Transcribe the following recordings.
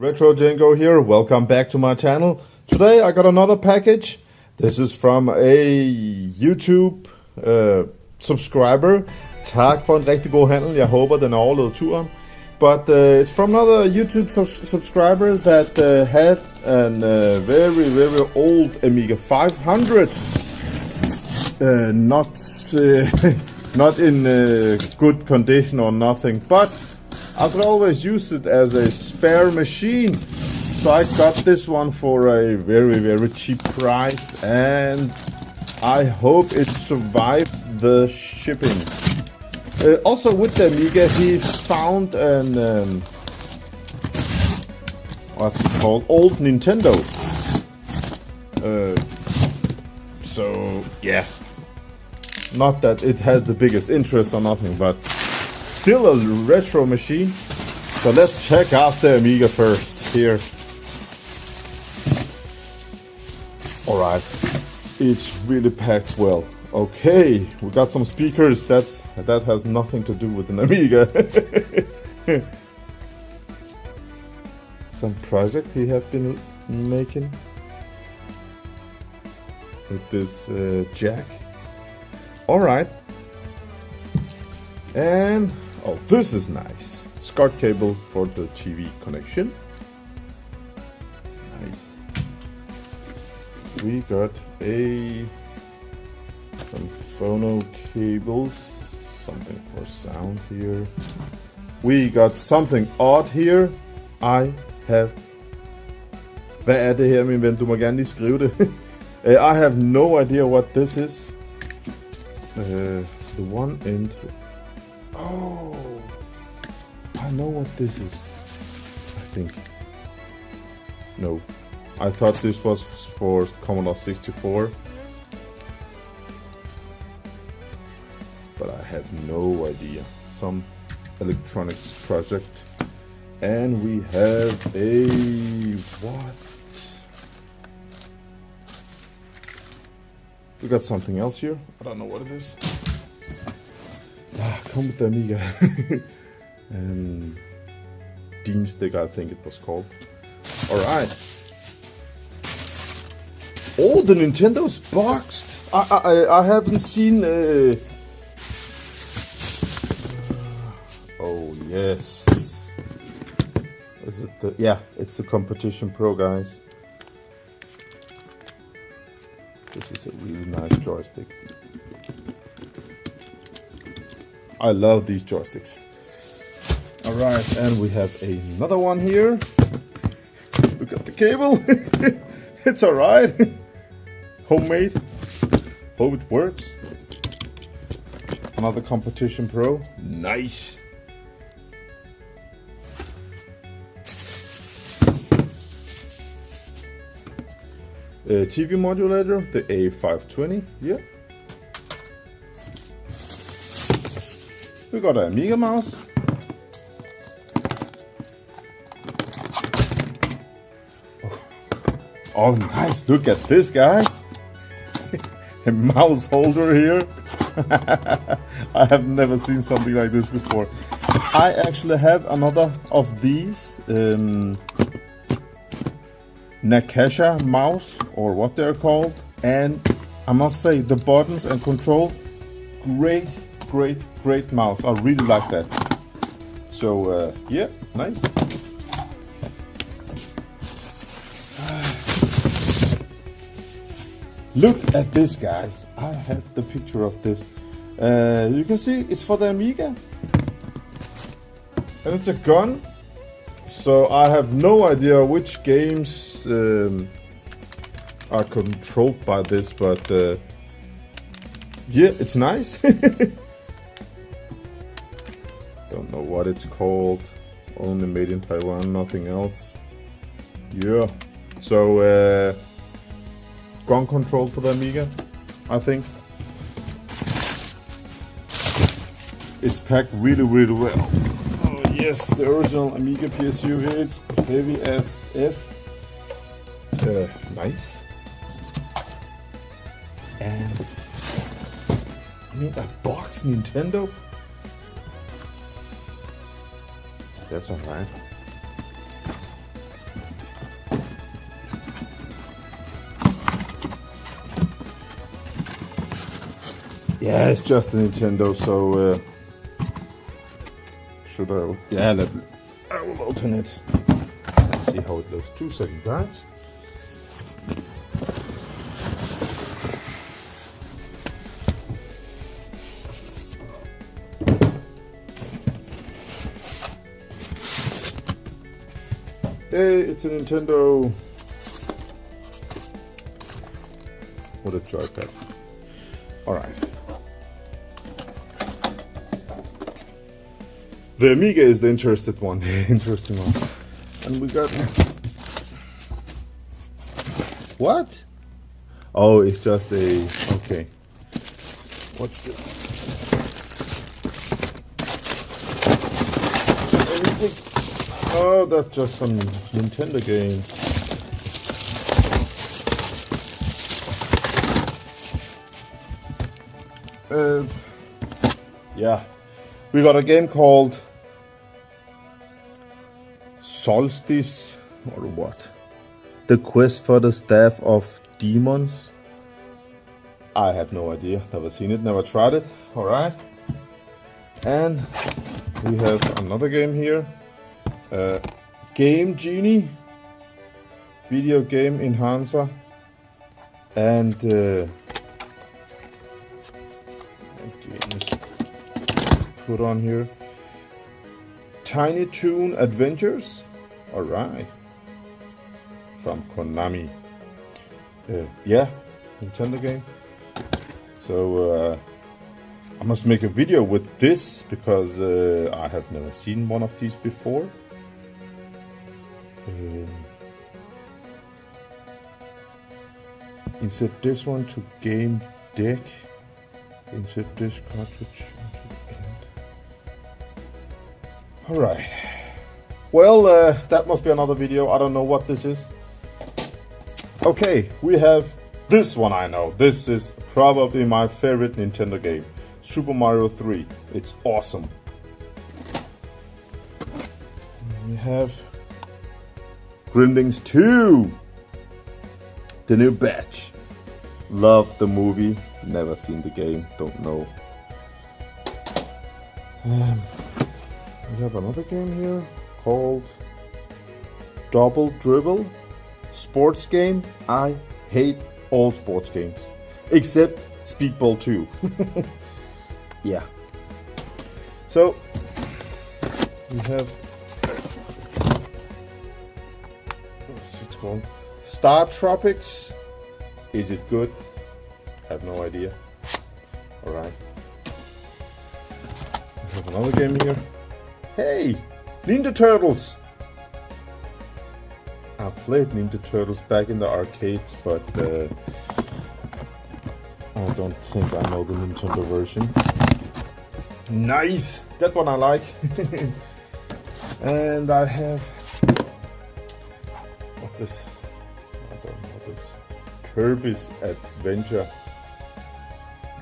RETROCENGO here, welcome back to my channel. Today I got another package. This is from a YouTube subscriber. Tak for en rigtig god handel. Jeg håber den overlevede turen. But it's from another YouTube subscriber that had a very old Amiga 500. Not in good condition or nothing, but I could always use it as a spare machine. So I got this one for a very cheap price, and I hope it survived the shipping. Also with the Amiga, he found an what's it called? Old Nintendo. So yeah, not that it has the biggest interest or nothing, but still a retro machine. So let's check out the Amiga first here. Alright, it's really packed well. Okay, we got some speakers. That has nothing to do with an Amiga. Some project he have been making with this jack. Alright. And oh, this is nice. SCART cable for the TV connection. Nice. We got some phono cables, something for sound here. We got something odd here. Hvad er det her, min ven? Du må gerne lige skrive det. I have no idea what this is. The one end. Oh, I know what this is. I think. No, I thought this was for Commodore 64, but I have no idea. Some electronics project, and we have a what? We got something else here. I don't know what it is. Come with the Amiga. And Dean stick, I think it was called. Alright. Oh, the Nintendo's boxed. I haven't seen. Oh yes. Is it the? Yeah, it's the Competition Pro, guys. This is a really nice joystick. I love these joysticks. Alright, and we have another one here. Look at the cable. It's alright. Homemade. Hope it works. Another Competition Pro. Nice. TV modulator, the A520. Yeah. We got an Amiga mouse. Oh, nice. Look at this, guys. A mouse holder here. I have never seen something like this before. I actually have another of these Nakasha mouse, or what they're called. And I must say, the buttons and control, great mouse. I really like that. So yeah, nice. Look at this, guys. I had the picture of this. You can see it's for the Amiga, and it's a gun. So I have no idea which games are controlled by this, but yeah, it's nice. Don't know what it's called. Only made in Taiwan, nothing else. Yeah. So gun control for the Amiga, I think. It's packed really well. Oh yes, the original Amiga PSU here. It's heavy as F. Nice. And I mean, a box Nintendo. That's alright. Yeah, it's just a Nintendo, so should I? Yeah, I will open it. Let's see how it looks. 2 seconds, guys. Hey, it's a Nintendo with a joypad. Alright. The Amiga is the interesting one. And we got... What? Oh, it's just a... Okay. What's this? Oh, that's just some Nintendo game. Yeah, we got a game called Solstice, or what? The Quest for the Staff of Demons. I have no idea, never seen it, never tried it. Alright. And we have another game here. Game Genie, video game enhancer, and put on here. Tiny Toon Adventures, alright, from Konami. Yeah, Nintendo game. So I must make a video with this because I have never seen one of these before. Insert this one to game deck. Insert this cartridge into the end. Alright. Well, that must be another video. I don't know what this is. Okay, we have this one. I know. This is probably my favorite Nintendo game. Super Mario 3. It's awesome. We have Gremlins 2. The new batch. Love the movie. Never seen the game. Don't know. We have another game here called Double Dribble. Sports game. I hate all sports games. Except Speedball 2. Yeah. So, we have... What's it called? Star Tropics. Is it good? I have no idea. Alright. We have another game here. Hey! Ninja Turtles! I played Ninja Turtles back in the arcades, but I don't think I know the Nintendo version. Nice! That one I like. And I have... What's this? I don't know this. Kirby's Adventure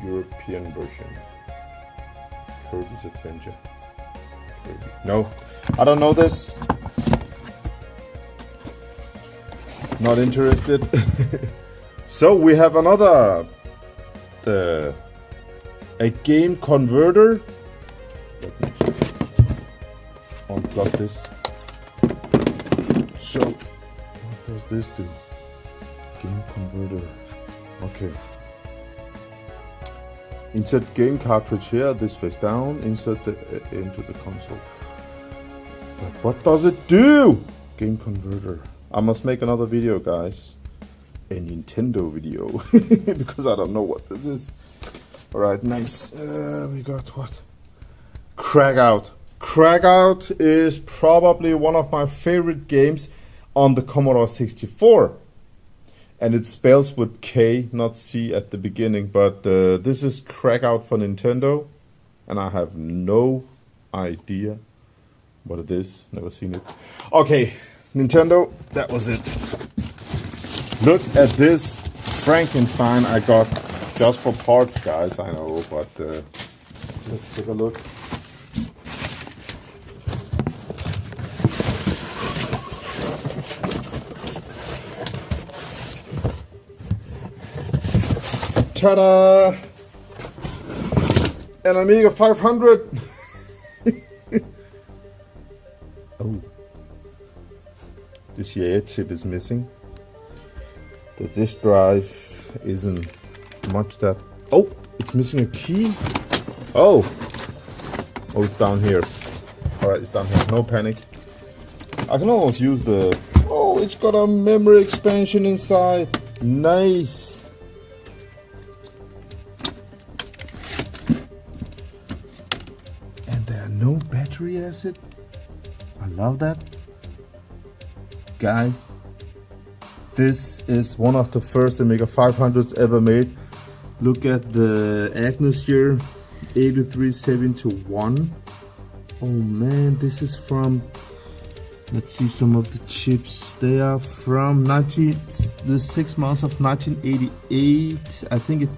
European version. Kirby's Adventure. Kirby. No, I don't know this. Not interested. So we have another a game converter. Let me just unplug this. So what does this do? Game converter. Okay. Insert game cartridge here. This face down. Insert into the console. But what does it do? Game converter. I must make another video, guys. A Nintendo video. Because I don't know what this is. Alright, nice. We got what? Crackout. Crackout is probably one of my favorite games on the Commodore 64. And it spells with K, not C at the beginning. But this is Crackout for Nintendo. And I have no idea what it is. Never seen it. Okay, Nintendo, that was it. Look at this Frankenstein I got just for parts, guys. I know, but let's take a look. Ta-da! an Amiga 500. Oh, the CA chip is missing. The disk drive isn't much that. Oh, it's missing a key. Oh, it's down here. All right, it's down here. No panic. I can almost use the. Oh, it's got a memory expansion inside. Nice. And there are no battery acid. I love that. Guys, this is one of the first Amiga 500s ever made. Look at the Agnes here, 8371. Oh man, this is from, let's see some of the chips. They are from the 6 months of 1988. I think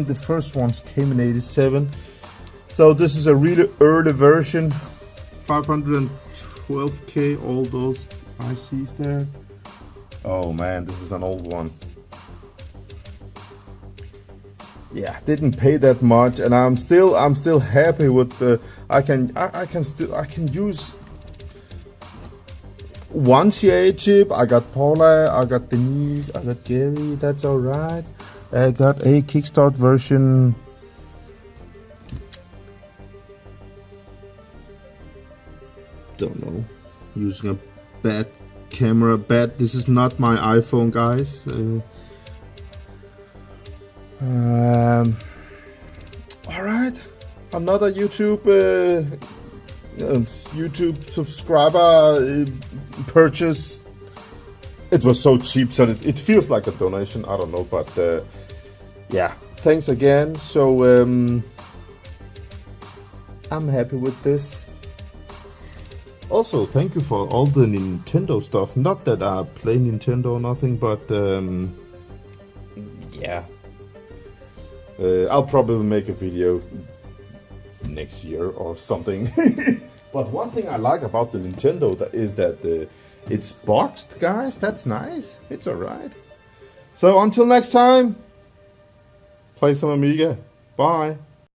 the first ones came in 87. So this is a really early version. 512K, all those ICs there. Oh man, this is an old one. Yeah, didn't pay that much, and I'm still happy with the. I can use one CA chip. I got Paula, I got Denise, I got Gary. That's all right. I got a Kickstart version. Don't know. Using a bad camera. This is not my iPhone, guys. All right, another YouTube subscriber purchase. It was so cheap, so it feels like a donation. I don't know, but yeah, thanks again. So I'm happy with this. Also, thank you for all the Nintendo stuff. Not that I play Nintendo or nothing, but yeah. I'll probably make a video next year or something. But one thing I like about the Nintendo is that it's boxed, guys. That's nice. It's alright. So until next time, play some Amiga. Bye.